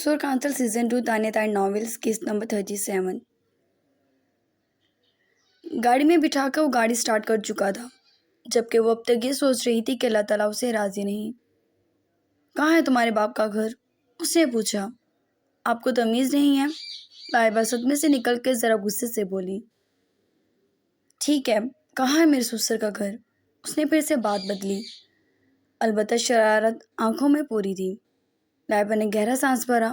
سور council season 2 تانے تائن novels قسط نمبر 37۔ گاڑی میں بٹھا کر وہ گاڑی سٹارٹ کر چکا تھا، جبکہ وہ اب تک یہ سوچ رہی تھی کہ اللہ تعالیٰ اسے راضی نہیں۔ کہاں ہے تمہارے باپ کا گھر؟ اس نے پوچھا۔ آپ کو تمیز نہیں ہے؟ لائبہ صدمے سے نکل کے ذرا غصے سے بولی۔ ٹھیک ہے، کہاں ہے میرے سسر کا گھر؟ اس نے پھر سے بات بدلی، البتہ شرارت آنکھوں میں پوری تھی۔ لائبہ نے گہرا سانس بھرا۔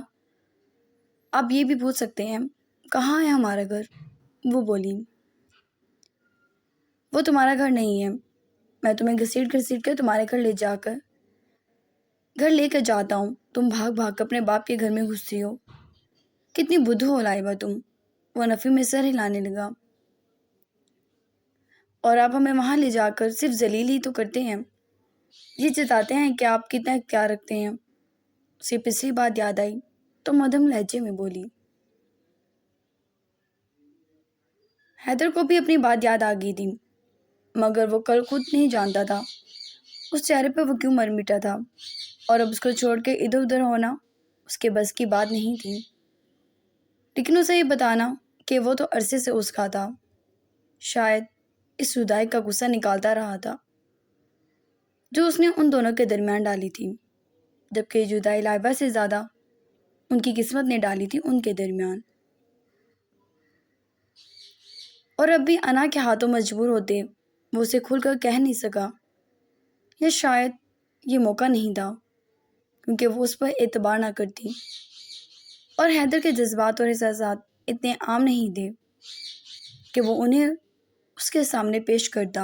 آپ یہ بھی پوچھ سکتے ہیں کہاں ہے ہمارا گھر؟ وہ بولی۔ وہ تمہارا گھر نہیں ہے، میں تمہیں گھسیٹ گھسیٹ کے تمہارے گھر لے کر جاتا ہوں، تم بھاگ بھاگ کر اپنے باپ کے گھر میں گھستی ہو۔ کتنی بدھو ہو لائبہ تم۔ وہ نفی میں سر ہلانے لگا۔ اور آپ ہمیں وہاں لے جا کر صرف ذلیل ہی تو کرتے ہیں، یہ جتاتے ہیں کہ آپ کتنا اختیار رکھتے ہیں۔ اسے پچھلی بات یاد آئی تو مدھم لہجے میں بولی۔ حیدر کو بھی اپنی بات یاد آ گئی تھی، مگر وہ کل خود نہیں جانتا تھا اس چہرے پہ وہ کیوں مر مٹا تھا، اور اب اس کو چھوڑ کے ادھر ادھر ہونا اس کے بس کی بات نہیں تھی۔ لیکن اسے یہ بتانا کہ وہ تو عرصے سے اس کا تھا، شاید اس جدائی کا غصہ نکالتا رہا تھا جو اس نے ان دونوں کے درمیان ڈالی تھی، جبکہ یہ جدائی لائبہ سے زیادہ ان کی قسمت نے ڈالی تھی ان کے درمیان۔ اور اب بھی انا کے ہاتھوں مجبور ہوتے وہ اسے کھل کر کہہ نہیں سکا، یا شاید یہ موقع نہیں تھا کیونکہ وہ اس پر اعتبار نہ کرتی، اور حیدر کے جذبات اور احساسات اتنے عام نہیں تھے کہ وہ انہیں اس کے سامنے پیش کرتا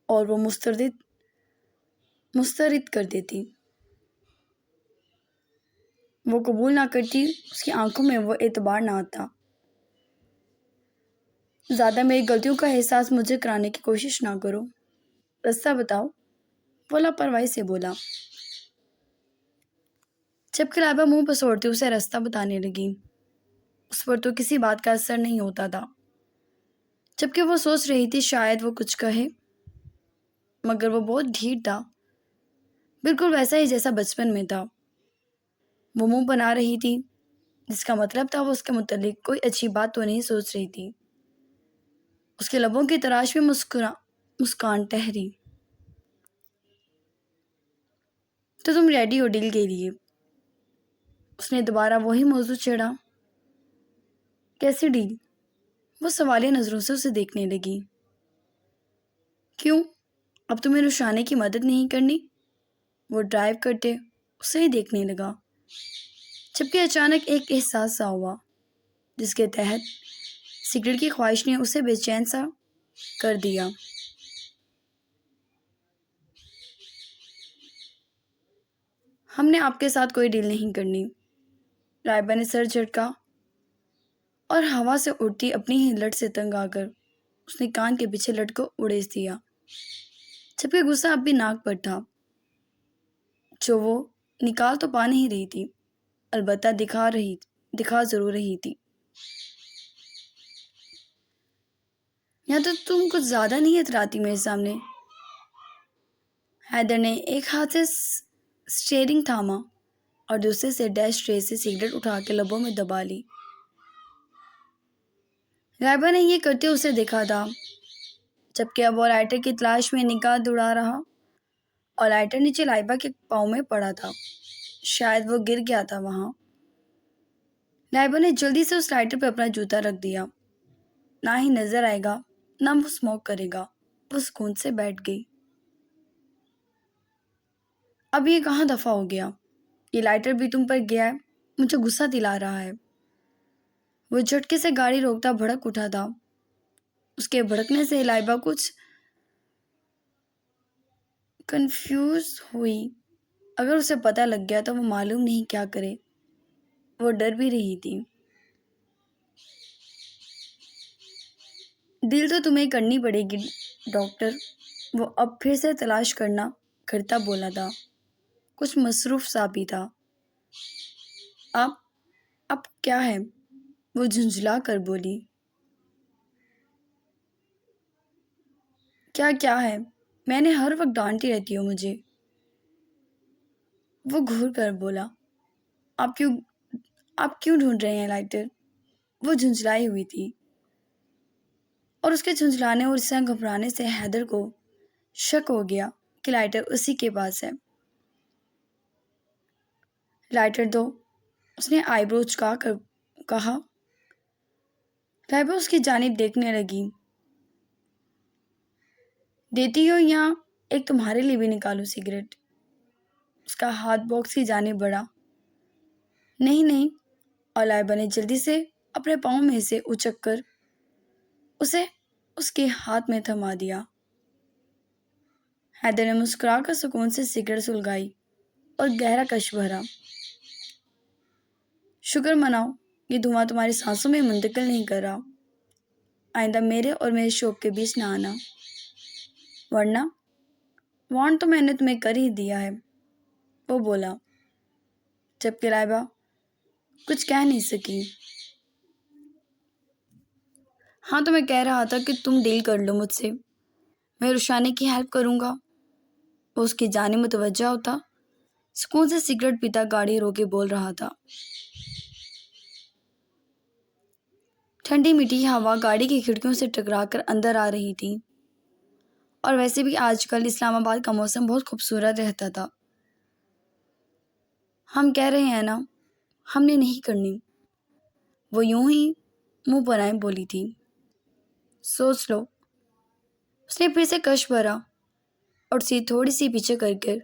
اور وہ مسترد کر دیتی، وہ قبول نہ کرتی، اس کی آنکھوں میں وہ اعتبار نہ آتا۔ زیادہ میری غلطیوں کا احساس مجھے کرانے کی کوشش نہ کرو، رستہ بتاؤ، وہ لاپرواہی سے بولا، جبکہ لائبہ منہ پسوڑتی اسے راستہ بتانے لگی۔ اس پر تو کسی بات کا اثر نہیں ہوتا تھا، جبکہ وہ سوچ رہی تھی شاید وہ کچھ کہے، مگر وہ بہت ڈھیٹ تھا، بالکل ویسا ہی جیسا بچپن میں تھا۔ وہ منہ بنا رہی تھی، جس کا مطلب تھا وہ اس کے متعلق کوئی اچھی بات تو نہیں سوچ رہی تھی۔ اس کے لبوں کی تراش میں مسکان ٹھہری۔ تو تم ریڈی ہو ڈیل کے لیے؟ اس نے دوبارہ وہی موضوع چھیڑا۔ کیسی ڈیل؟ وہ سوالیہ نظروں سے اسے دیکھنے لگی۔ کیوں، اب تمہیں روشانے کی مدد نہیں کرنی؟ وہ ڈرائیو کرتے اسے ہی دیکھنے لگا، جبکہ اچانک ایک احساس سا ہوا جس کے تحت سگریٹ کی خواہش نے اسے بے چین سا کر دیا۔ ہم نے آپ کے ساتھ کوئی ڈیل نہیں کرنی۔ لائبہ نے سر جھٹکا اور ہوا سے اڑتی اپنی ہی لٹ سے تنگ آ کر اس نے کان کے پیچھے لٹ کو اڑیس دیا، جبکہ غصہ اب بھی ناک پر تھا جو وہ نکال تو پا نہیں رہی تھی، البتہ دکھا ضرور رہی تھی۔ یا تو تم کچھ زیادہ نہیں اتراتی میرے سامنے؟ حیدر نے ایک ہاتھ سے سٹیئرنگ تھاما اور دوسرے سے ڈیش ٹرے سے سگریٹ اٹھا کے لبوں میں دبا لی۔ لائبہ نے یہ کرتے اسے دیکھا تھا، جبکہ اب وہ لائٹر کی تلاش میں نگاہ دوڑا رہا، اور لائٹر نیچے لائبہ کے پاؤں میں پڑا تھا، شاید وہ گر گیا تھا وہاں۔ لائبہ نے جلدی سے اس لائٹر پہ اپنا جوتا رکھ دیا۔ نہ ہی نظر آئے گا، نہ وہ اسموک کرے گا، وہ سکون سے بیٹھ گئی۔ اب یہ کہاں دفع ہو گیا؟ یہ لائٹر بھی تم پر گیا ہے، مجھے غصہ دلا رہا ہے۔ وہ جھٹکے سے گاڑی روکتا بھڑک اٹھا تھا۔ اس کے بھڑکنے سے لائبہ کچھ کنفیوز ہوئی، اگر اسے پتہ لگ گیا تو وہ معلوم نہیں کیا کرے۔ وہ ڈر بھی رہی تھی۔ ڈیل تو تمہیں کرنی پڑے گی ڈاکٹر، وہ اب پھر سے تلاش کرتا بولا تھا، کچھ مصروف سا بھی تھا۔ اب کیا ہے؟ وہ جھنجھلا کر بولی۔ کیا ہے؟ میں نے ہر وقت ڈانٹتی رہتی ہو مجھے۔ وہ گھور کر بولا۔ آپ کیوں آپ کیوں ڈھونڈ رہے ہیں لائٹر؟ وہ جھنجھلائی ہوئی تھی، اور اس کے جھنجھلانے اور اس طرح گھبرانے سے حیدر کو شک ہو گیا کہ لائٹر اسی کے پاس ہے۔ لائٹر دو، اس نے آئی برو چکا کر کہا۔ لائبہ اس کی جانب دیکھنے لگی۔ دیتی ہو یا ایک تمہارے لیے بھی نکالوں سگریٹ؟ اس کا ہاتھ باکس کی جانب بڑھا۔ نہیں نہیں، اور لائبہ نے جلدی سے اپنے پاؤں میں سے اچک کر اسے اس کے ہاتھ میں تھما دیا۔ حیدر نے مسکرا کر سکون سے سگریٹ سلگائی اور گہرا کش بھرا۔ شکر مناؤ یہ دھواں تمہاری سانسوں میں منتقل نہیں کر رہا۔ آئندہ میرے اور میرے شوق کے بیچ نہ آنا، ورنہ وارن تو میں نے تمہیں کر ہی دیا ہے، وہ بولا، جبکہ لائبہ کچھ کہہ نہیں سکی۔ ہاں تو میں کہہ رہا تھا کہ تم ڈیل کر لو مجھ سے، میں روشانی کی ہیلپ کروں گا۔ وہ اس کی جانب متوجہ ہوتا سکون سے سگریٹ پیتا گاڑی رو کے بول رہا تھا۔ ٹھنڈی میٹھی ہوا گاڑی کی کھڑکیوں سے ٹکرا کر اندر آ رہی تھی، اور ویسے بھی آج کل اسلام آباد کا موسم بہت خوبصورت رہتا تھا۔ ہم کہہ رہے ہیں نا، ہم نے نہیں کرنی، وہ یوں ہی منہ بنائے بولی تھی۔ سوچ لو۔ اس نے پھر سے کش بھرا اور سیٹ تھوڑی سی پیچھے کر کر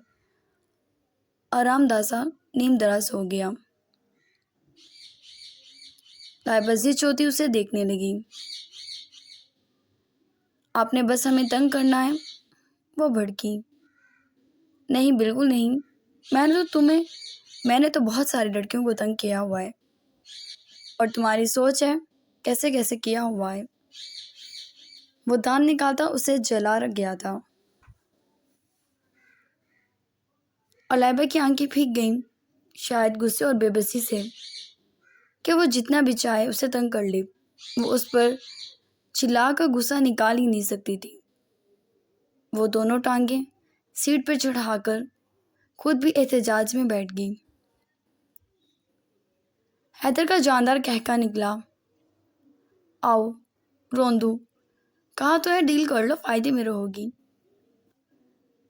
آرام دہ سا نیم دراز ہو گیا۔ لائبہ ضد چوتی اسے دیکھنے لگی۔ آپ نے بس ہمیں تنگ کرنا ہے، وہ بھڑکی۔ نہیں بالکل نہیں، میں نے تو بہت ساری لڑکیوں کو تنگ کیا ہوا ہے، اور تمہاری سوچ ہے کیسے کیسے کیا ہوا ہے۔ وہ دانت نکالتا اسے جلا گیا تھا، اور لائبہ کی آنکھیں پھک گئیں، شاید غصے اور بے بسی سے کہ وہ جتنا بھی چاہے اسے تنگ کر لے، وہ اس پر چلا کر غصہ نکال ہی نہیں سکتی تھی۔ وہ دونوں ٹانگیں سیٹ پر چڑھا کر خود بھی احتجاج میں بیٹھ گئی۔ حیدر کا جاندار کہکا نکلا۔ آؤ روندو، کہا تو ہے ڈیل کر لو، فائدے میں رہو گی۔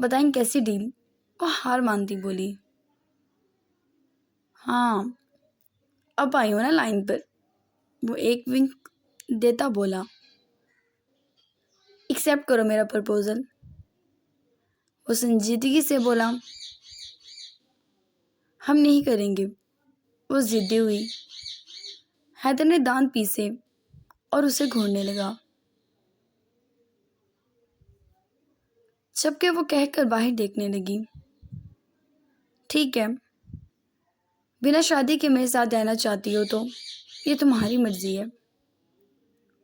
بتائیں کیسی ڈیل؟ وہ ہار مانتی بولی۔ ہاں اب آئی ہو نا لائن پر، وہ ایک ونک دیتا بولا۔ ایکسیپٹ کرو میرا پرپوزل، وہ سنجیدگی سے بولا۔ ہم نہیں کریں گے، وہ ضدی ہوئی۔ حیدر نے دانت پیسے اور اسے گھورنے لگا، جبکہ وہ کہہ کر باہر دیکھنے لگی۔ ٹھیک ہے، بنا شادی کے میرے ساتھ رہنا چاہتی ہو تو یہ تمہاری مرضی ہے،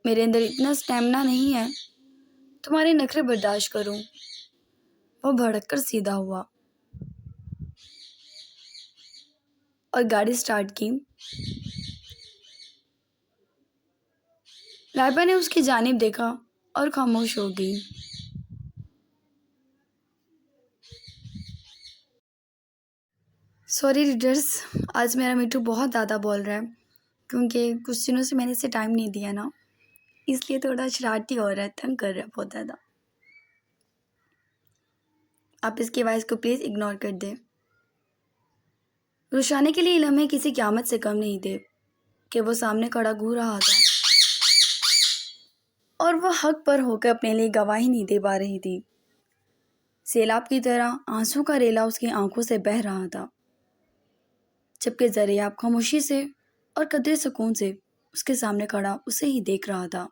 میرے اندر اتنا سٹیمنا نہیں ہے تمہارے نخرے برداشت کروں۔ وہ بھڑک کر سیدھا ہوا اور گاڑی سٹارٹ کی۔ لائبہ نے اس کی جانب دیکھا اور خاموش ہو گئی۔ سوری ریڈرز، آج میرا میٹھو بہت زیادہ بول رہا ہے، کیونکہ کچھ دنوں سے میں نے اسے ٹائم نہیں دیا نا، اس لیے تھوڑا شرارتی ہو رہا ہے، تنگ کر رہا ہے بہت زیادہ۔ آپ اس کی وائس کو پلیز اگنور کر دیں۔ روشانی کے لیے لمحے کسی قیامت سے کم نہیں تھے کہ وہ سامنے کھڑا گھور رہا تھا، اور وہ حق پر ہو کر اپنے لیے گواہی نہیں دے پا رہی تھی۔ سیلاب کی طرح آنسو کا ریلا اس کی آنکھوں سے بہہ رہا تھا، جبکہ زریاب خاموشی سے اور قدرے سکون سے اس کے سامنے کھڑا اسے ہی دیکھ رہا تھا،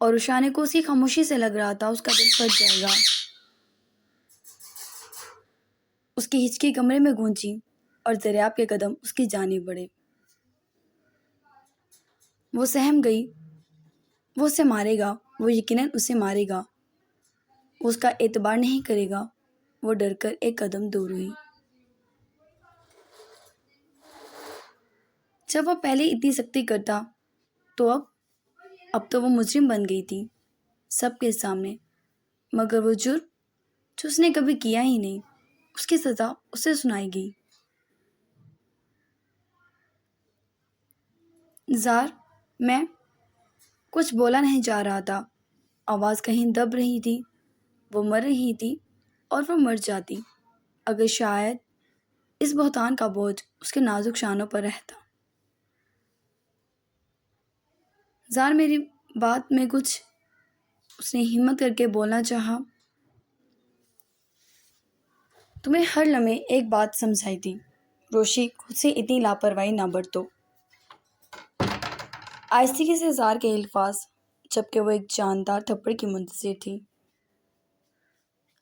اور روشانی کو اسی خاموشی سے لگ رہا تھا اس کا دل پھٹ جائے گا۔ اس کی ہچکی کمرے میں گونجی اور زریاب کے قدم اس کی جانب بڑھے۔ وہ سہم گئی، وہ اسے مارے گا، وہ یقیناً اسے مارے گا، وہ اس کا اعتبار نہیں کرے گا۔ وہ ڈر کر ایک قدم دور ہوئی۔ جب وہ پہلے اتنی سختی کرتا تو اب تو وہ مجرم بن گئی تھی سب کے سامنے، مگر وہ جرم جو اس نے کبھی کیا ہی نہیں، اس کی سزا اسے سنائی گئی۔ زار، میں کچھ بولا نہیں جا رہا تھا، آواز کہیں دب رہی تھی، وہ مر رہی تھی اور وہ مر جاتی اگر شاید اس بہتان کا بوجھ اس کے نازک شانوں پر رہتا۔ زار، میری بات میں کچھ اس نے ہمت کر کے بولنا چاہا۔ تمہیں ہر لمحے ایک بات سمجھائی تھی، روشی، خود سے اتنی لاپرواہی نہ برتو۔ آہستگی سے زار کے الفاظ، جبکہ وہ ایک جاندار تھپڑ کی منتظر تھی۔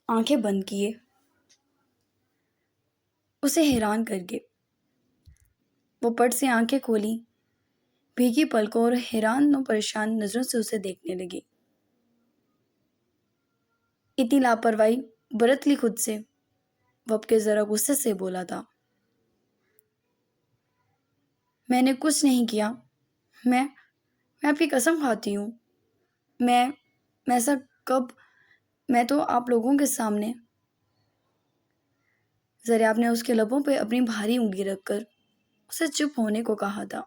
آنکھیں بند کیے، اسے حیران کر کے وہ پٹ سے آنکھیں کھولی، بھیگی پلکوں اور حیران و پریشان نظروں سے اسے دیکھنے لگی۔ اتنی لاپرواہی برت لی خود سے، وہ اب کے ذرا غصے سے بولا تھا۔ میں نے کچھ نہیں کیا، میں آپ کی قسم کھاتی ہوں، میں ایسا کب، میں تو آپ لوگوں کے سامنے۔ زریاب نے اس کے لبوں پہ اپنی بھاری انگلی رکھ کر اسے چپ ہونے کو کہا تھا۔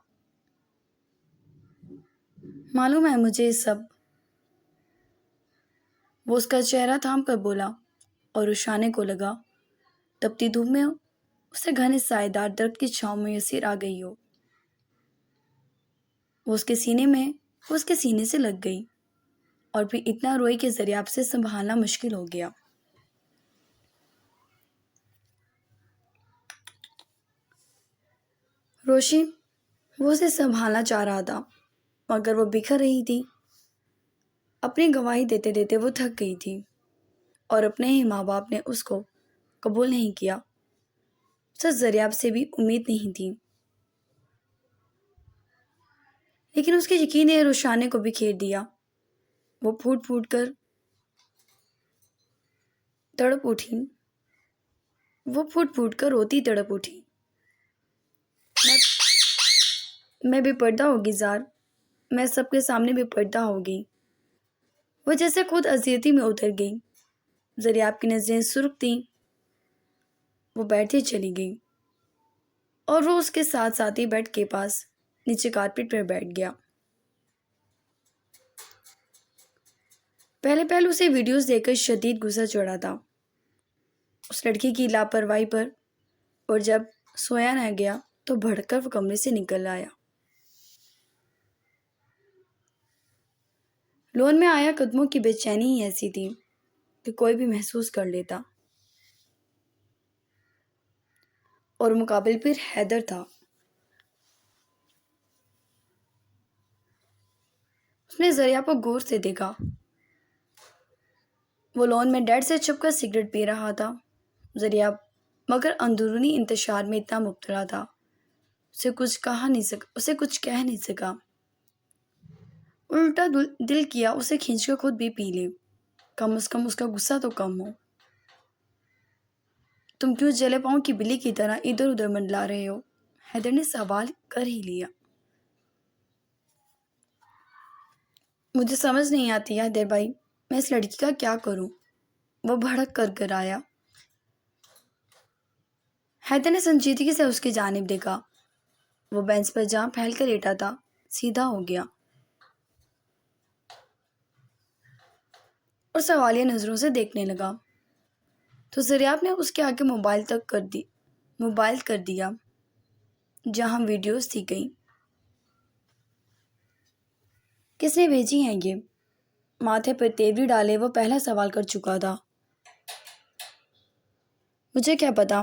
معلوم ہے مجھے یہ سب، وہ اس کا چہرہ تھام کر بولا اور رشانے کو لگا تپتی دھوپ میں اسے گھنے سائے دار درخت کی چھاؤں میں یسیر آ گئی ہو۔ وہ اس کے سینے سے لگ گئی اور پھر اتنا روئی کہ زریاب سے سنبھالنا مشکل ہو گیا۔ روشی، وہ اسے سنبھالنا چاہ رہا تھا مگر وہ بکھر رہی تھی۔ اپنی گواہی دیتے دیتے وہ تھک گئی تھی اور اپنے ہی ماں باپ نے اس کو قبول نہیں کیا، سچ زریاب سے بھی امید نہیں تھی، لیکن اس کے یقین نے روشانے کو بکھیر دیا۔ وہ پھوٹ پھوٹ کر تڑپ اٹھی، وہ پھوٹ پھوٹ کر روتی تڑپ اٹھی۔ میں بے پردہ ہوگی زار، میں سب کے سامنے بے پردہ ہوگی۔ وہ جیسے خود اذیتی میں اتر گئی۔ زریاب کی نظریں سرخ تھیں، وہ بیٹھتی چلی گئی اور وہ اس کے ساتھ ساتھ ہی بیڈ کے پاس نیچے کارپیٹ پر بیٹھ گیا۔ پہلے اسے ویڈیوز دیکھ کر شدید غصہ چڑھا تھا اس لڑکی کی لاپرواہی پر، اور جب سویا نہ گیا تو بھڑک کر وہ کمرے سے نکل آیا۔ لون میں آیا قدموں کی بے چینی ہی ایسی تھی کہ کوئی بھی محسوس کر لیتا، اور مقابل پر حیدر تھا۔ اس نے زریاب کو غور سے دیکھا، وہ لون میں ڈیڈ سے چھپ کر سگریٹ پی رہا تھا۔ زریاب مگر اندرونی انتشار میں اتنا مبتلا تھا، اسے کچھ کہہ نہیں سکا۔ الٹا دل کیا اسے کھینچ کر خود بھی پی لے، کم از کم اس کا غصہ تو کم ہو۔ تم کیوں جلے پاؤں کی بلی کی طرح ادھر ادھر منڈلا رہے ہو؟ حیدر نے سوال کر ہی لیا۔ مجھے سمجھ نہیں آتی حیدر بھائی، میں اس لڑکی کا کیا کروں؟ وہ بھڑک کر آیا۔ حیدر نے سنجیدگی سے اس کی جانب دیکھا، وہ بینچ پر جہاں پھیل کر لیٹا تھا سیدھا ہو گیا اور سوالیہ نظروں سے دیکھنے لگا تو زریاب نے اس کے آگے موبائل کر دیا جہاں ویڈیوز تھی گئی۔ کس نے بھیجی ہیں یہ؟ ماتھے پر تیوری ڈالے وہ پہلا سوال کر چکا تھا۔ مجھے کیا پتا،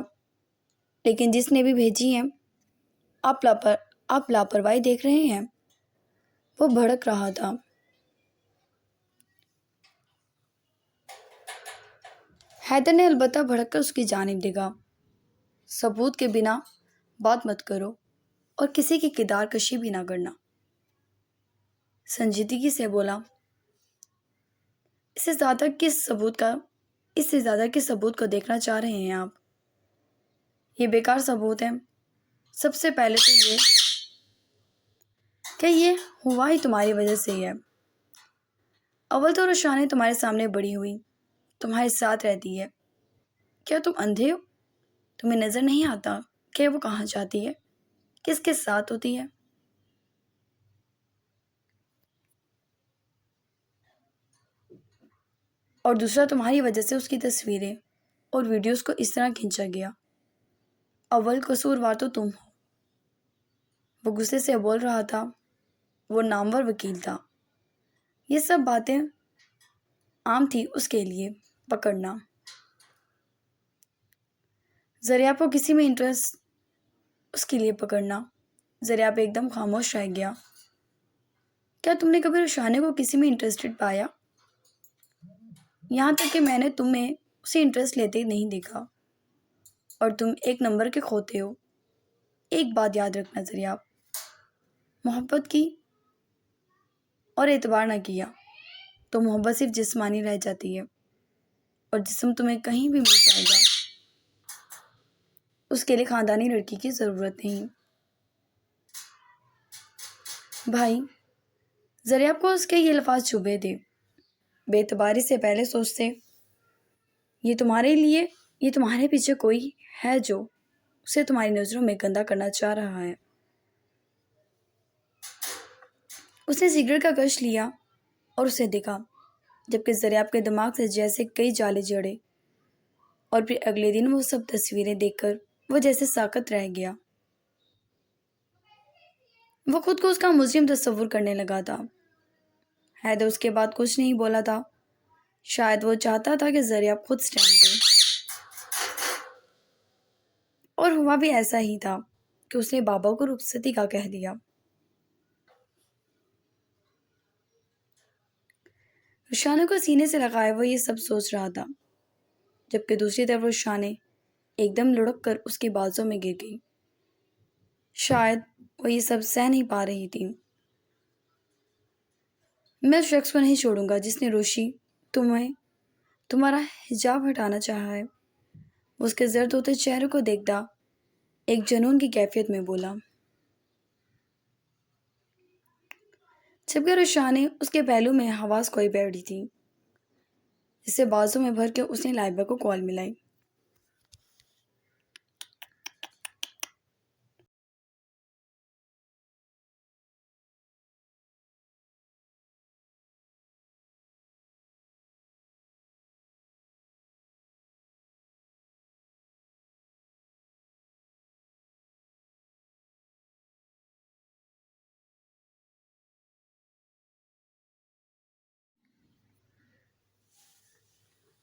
لیکن جس نے بھی بھیجی ہیں، آپ لاپرواہی دیکھ رہے ہیں؟ وہ بھڑک رہا تھا۔ حیدر نے البتہ بھڑک کر اس کی جانب دیکھا۔ ثبوت کے بنا بات مت کرو اور کسی کی کردار کشی بھی نہ کرنا، سنجیدگی سے بولا۔ اس سے زیادہ کس ثبوت کو دیکھنا چاہ رہے ہیں آپ؟ یہ بیکار ثبوت ہے۔ سب سے پہلے تو یہ کہ یہ ہوا ہی تمہاری وجہ سے ہی ہے۔ اول تو روشانے تمہارے سامنے بڑی ہوئی، تمہارے ساتھ رہتی ہے۔ کیا تم اندھے ہو؟ تمہیں نظر نہیں آتا کہ وہ کہاں جاتی ہے، کس کے ساتھ ہوتی ہے؟ اور دوسرا تمہاری وجہ سے اس کی تصویریں اور ویڈیوز کو اس طرح کھینچا گیا۔ اول قصوروار تو تم ہو۔ وہ غصے سے بول رہا تھا۔ وہ نامور وکیل تھا۔ یہ سب باتیں عام تھی اس کے لیے۔ پکڑنا، زریاب کو کسی میں انٹرسٹ اس کے لیے پکڑنا۔ زریاب ایک دم خاموش رہ گیا۔ کیا تم نے کبھی رشانے کو کسی میں انٹرسٹڈ پایا؟ یہاں تک کہ میں نے تمہیں اسے انٹرسٹ لیتے نہیں دیکھا، اور تم ایک نمبر کے کھوتے ہو۔ ایک بات یاد رکھنا زریاب، محبت کی اور اعتبار نہ کیا تو محبت صرف جسمانی رہ جاتی ہے، اور جسم تمہیں کہیں بھی مل جائے گا۔ اس کے لیے خاندانی لڑکی کی ضرورت نہیں۔ بھائی، زریاب کو اس کے یہ الفاظ چبھے تھے۔ بے اعتباری سے پہلے سوچتے، یہ تمہارے پیچھے کوئی ہے جو اسے تمہاری نظروں میں گندا کرنا چاہ رہا ہے۔ اس نے سگریٹ کا کش لیا اور اسے دیکھا، جبکہ زریاب کے دماغ سے جیسے کئی جالے جڑے، اور پھر اگلے دن وہ سب تصویریں دیکھ کر وہ جیسے ساکت رہ گیا۔ وہ خود کو اس کا مجرم تصور کرنے لگا تھا۔ حیدر اس کے بعد کچھ نہیں بولا تھا۔ شاید وہ چاہتا تھا کہ زریاب خود سٹینڈ دے، اور ہوا بھی ایسا ہی تھا کہ اس نے بابا کو رخصتی کا کہہ دیا۔ رشانے کو سینے سے لگائے وہ یہ سب سوچ رہا تھا، جبکہ دوسری طرف رشانے ایک دم لڑک کر اس کے بازوں میں گر گئی۔ شاید وہ یہ سب سہ نہیں پا رہی تھی۔ میں اس شخص کو نہیں چھوڑوں گا جس نے روشی تمہارا حجاب ہٹانا چاہا ہے۔ وہ اس کے زرد ہوتے چہرے کو دیکھتا ایک جنون کی کیفیت میں بولا، جبکہ رشانے اس کے پہلو میں حواس کھوئی بیٹھی تھی، جسے بازوں میں بھر کے اس نے لائبہ کو کال ملائی۔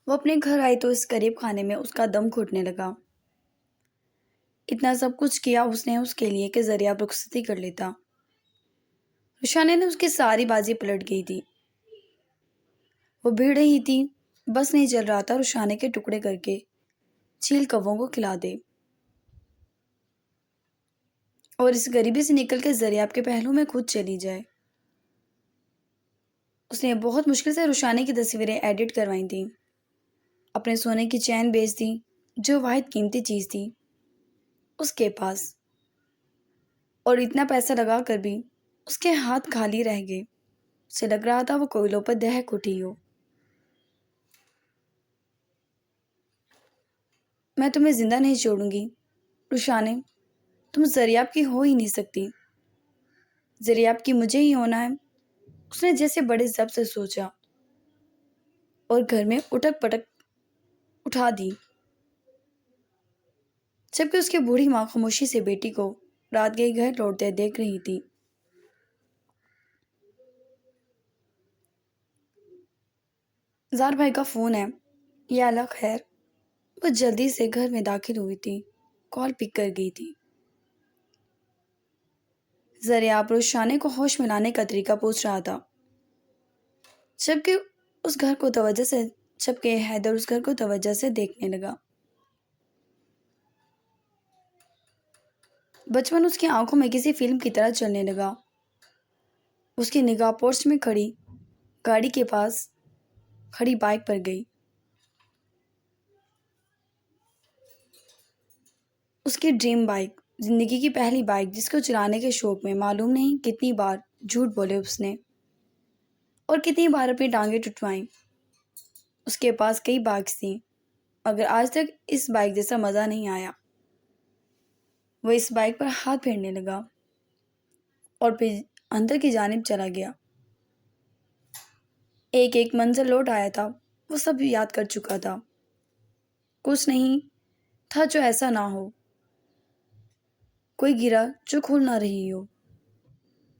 وہ اپنے گھر آئی تو اس غریب خانے میں اس کا دم گھٹنے لگا۔ اتنا سب کچھ کیا اس نے اس کے لیے کہ زریاب رخصتی کر لیتا۔ رشانے نے اس کی ساری بازی پلٹ گئی تھی۔ وہ بھیڑ رہی تھی، بس نہیں چل رہا تھا رشانے کے ٹکڑے کر کے چیل کووں کو کھلا دے، اور اس غریبی سے نکل کے زریاب کے پہلو میں خود چلی جائے۔ اس نے بہت مشکل سے رشانے کی تصویریں ایڈٹ کروائی تھیں، اپنے سونے کی چین بیچ دی جو واحد قیمتی چیز تھی اس کے پاس، اور اتنا پیسہ لگا کر بھی اس کے ہاتھ خالی رہ گئے۔ اسے لگ رہا تھا وہ کوئلوں پر دہک اٹھی ہو۔ میں تمہیں زندہ نہیں چھوڑوں گی رشانے، تم زریاب کی ہو ہی نہیں سکتی۔ زریاب کی مجھے ہی ہونا ہے۔ اس نے جیسے بڑے ضبط سے سوچا اور گھر میں اٹک پٹک اٹھا دی، جبکہ اس کی بوڑھی ماں خاموشی سے بیٹی کو رات گئے گھر لوٹتے دیکھ رہی تھی۔ زار بھائی کا فون ہے۔ یا اللہ خیر۔ وہ جلدی سے گھر میں داخل ہوئی تھی، کال پک کر گئی تھی۔ زریاب رشانے کو ہوش میں لانے کا طریقہ پوچھ رہا تھا، جبکہ حیدر اس گھر کو توجہ سے دیکھنے لگا۔ بچپن اس کی آنکھوں میں کسی فلم کی طرح چلنے لگا۔ اس کی نگاہ پورچ میں کھڑی گاڑی کے پاس کھڑی بائک پر گئی۔ اس کی ڈریم بائک، زندگی کی پہلی بائک جس کو چلانے کے شوق میں معلوم نہیں کتنی بار جھوٹ بولے اس نے، اور کتنی بار اپنی ٹانگیں ٹوٹوائیں۔ اس کے پاس کئی بائکس تھیں، مگر آج تک اس بائک جیسا مزہ نہیں آیا۔ وہ اس بائک پر ہاتھ پھیرنے لگا اور پھر اندر کی جانب چلا گیا۔ ایک منظر لوٹ آیا تھا۔ وہ سب یاد کر چکا تھا۔ کچھ نہیں تھا جو ایسا نہ ہو، کوئی گرا جو کھل نہ رہی ہو۔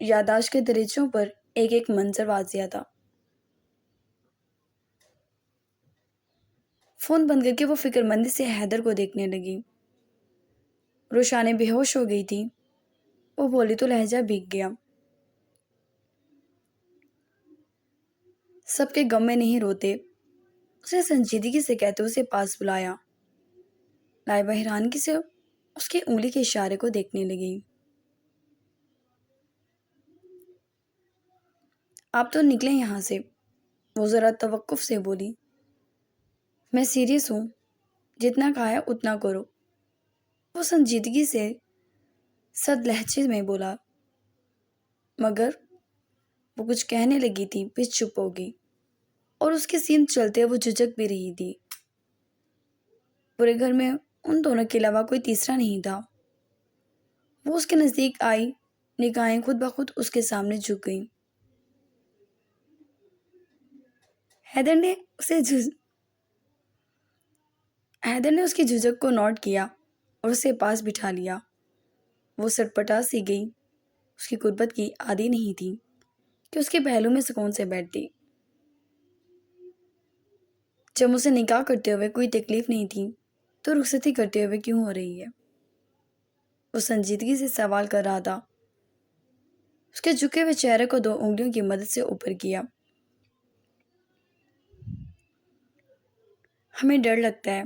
یادداشت کے دریچوں پر ایک ایک منظر واضح تھا۔ فون بند کر کے وہ فکر مندی سے حیدر کو دیکھنے لگی۔ روشانے بے ہوش ہو گئی تھی۔ وہ بولی تو لہجہ بھیگ گیا۔ سب کے غم میں نہیں روتے، اسے سنجیدگی سے کہتے اسے پاس بلایا۔ لائبہ حیرانگی سے اس کی انگلی کے اشارے کو دیکھنے لگی۔ آپ تو نکلیں یہاں سے، وہ ذرا توقف سے بولی۔ میں سیریس ہوں، جتنا کہا ہے اتنا کرو، وہ سنجیدگی سے سد لہجے میں بولا۔ مگر وہ کچھ کہنے لگی تھی، پھر چپ ہو گئی، اور اس کے سین چلتے وہ جھجک بھی رہی تھی۔ پورے گھر میں ان دونوں کے علاوہ کوئی تیسرا نہیں تھا۔ وہ اس کے نزدیک آئی، نگاہیں خود بخود اس کے سامنے جھک گئیں۔ حیدر نے اس کی جھجک کو نوٹ کیا اور اسے پاس بٹھا لیا۔ وہ سٹپٹا سی گئی، اس کی قربت کی عادی نہیں تھی کہ اس کے پہلو میں سکون سے بیٹھتی۔ جب اسے نکاح کرتے ہوئے کوئی تکلیف نہیں تھی تو رخصتی کرتے ہوئے کیوں ہو رہی ہے؟ وہ سنجیدگی سے سوال کر رہا تھا۔ اس کے جھکے ہوئے چہرے کو 2 انگلیوں کی مدد سے اوپر کیا۔ ہمیں ڈر لگتا ہے۔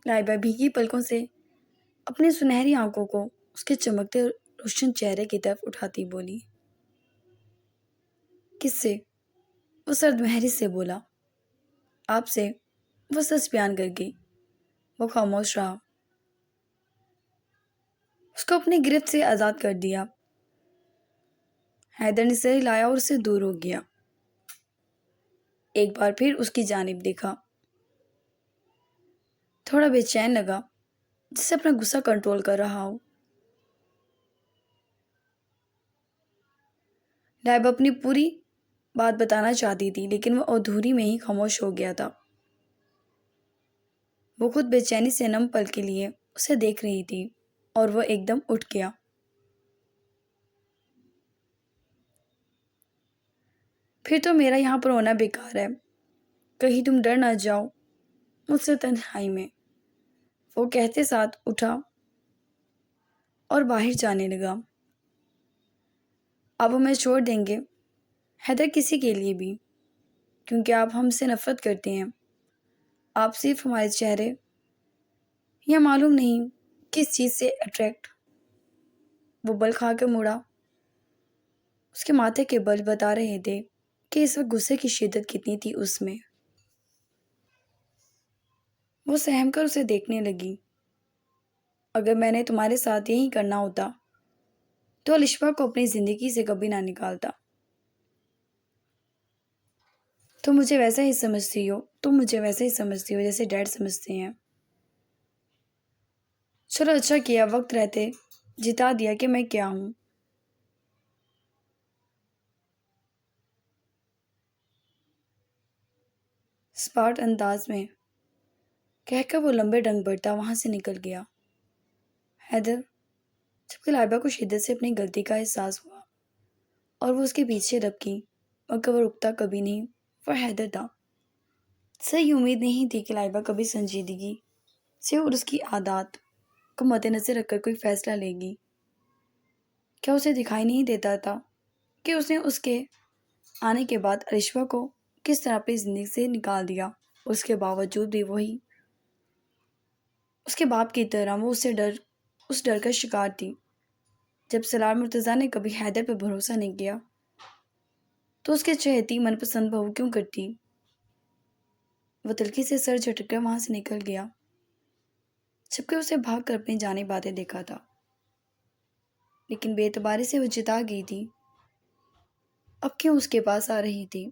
لائبہ بھیگی پلکوں سے اپنی سنہری آنکھوں کو اس کے چمکتے روشن چہرے کی طرف اٹھاتی بولی۔ کس سے؟ وہ سرد مہری سے بولا۔ آپ سے، وہ سچ بیان کر گئی۔ وہ خاموش رہا۔ اس کو اپنی گرفت سے آزاد کر دیا۔ حیدر نے سر ہلایا اور اسے دور ہو گیا۔ ایک بار پھر اس کی جانب دیکھا۔ تھوڑا بے چین لگا، جسے اپنا غصہ کنٹرول کر رہا ہو۔ لائبہ اپنی پوری بات بتانا چاہتی تھی، لیکن وہ ادھوری میں ہی خاموش ہو گیا تھا۔ وہ خود بے چینی سے نم پل کے لیے اسے دیکھ رہی تھی، اور وہ ایک دم اٹھ گیا۔ پھر تو میرا یہاں پر ہونا بیکار ہے، کہیں تم ڈر نہ جاؤ مجھ سے تنہائی میں، وہ کہتے ساتھ اٹھا اور باہر جانے لگا۔ اب ہمیں چھوڑ دیں گے حیدر، کسی کے لیے بھی، کیونکہ آپ ہم سے نفرت کرتے ہیں۔ آپ صرف ہمارے چہرے یا معلوم نہیں کس چیز سے اٹریکٹ۔ وہ بل کھا کے مڑا۔ اس کے ماتھے کے بل بتا رہے تھے کہ اس وقت غصے کی شدت کتنی تھی اس میں۔ وہ سہم کر اسے دیکھنے لگی۔ اگر میں نے تمہارے ساتھ یہی کرنا ہوتا تو الشفا کو اپنی زندگی سے کبھی نہ نکالتا۔ تم مجھے ویسا ہی سمجھتی ہو جیسے ڈیڈ سمجھتے ہیں۔ چلو اچھا کیا وقت رہتے جتا دیا کہ میں کیا ہوں۔ سپاٹ انداز میں کہہ کر وہ لمبے ڈنگ بڑھتا وہاں سے نکل گیا۔ حیدر، جبکہ لائبہ کو شدت سے اپنی غلطی کا احساس ہوا اور وہ اس کے پیچھے رکی، مگر وہ رکتا کبھی نہیں۔ وہ حیدر تھا۔ صحیح امید نہیں تھی کہ لائبہ کبھی سنجیدگی سے اور اس کی عادات کو مد نظر رکھ کر کوئی فیصلہ لے گی۔ کیا اسے دکھائی نہیں دیتا تھا کہ اس نے اس کے آنے کے بعد الشفا کو کس طرح اپنی زندگی سے نکال دیا؟ اس کے باوجود بھی وہی اس کے باپ کی طرح وہ اس ڈر کا شکار تھی۔ جب سلار مرتضیٰ نے کبھی حیدر پر بھروسہ نہیں کیا تو اس کے چہیتی من پسند بہو کیوں کرتی؟ وہ تلخی سے سر جھٹک کر وہاں سے نکل گیا، جبکہ اسے بھاگ کر اپنی جانب باتیں دیکھا تھا، لیکن بے اعتباری سے وہ جتا گئی تھی۔ اب کیوں اس کے پاس آ رہی تھی؟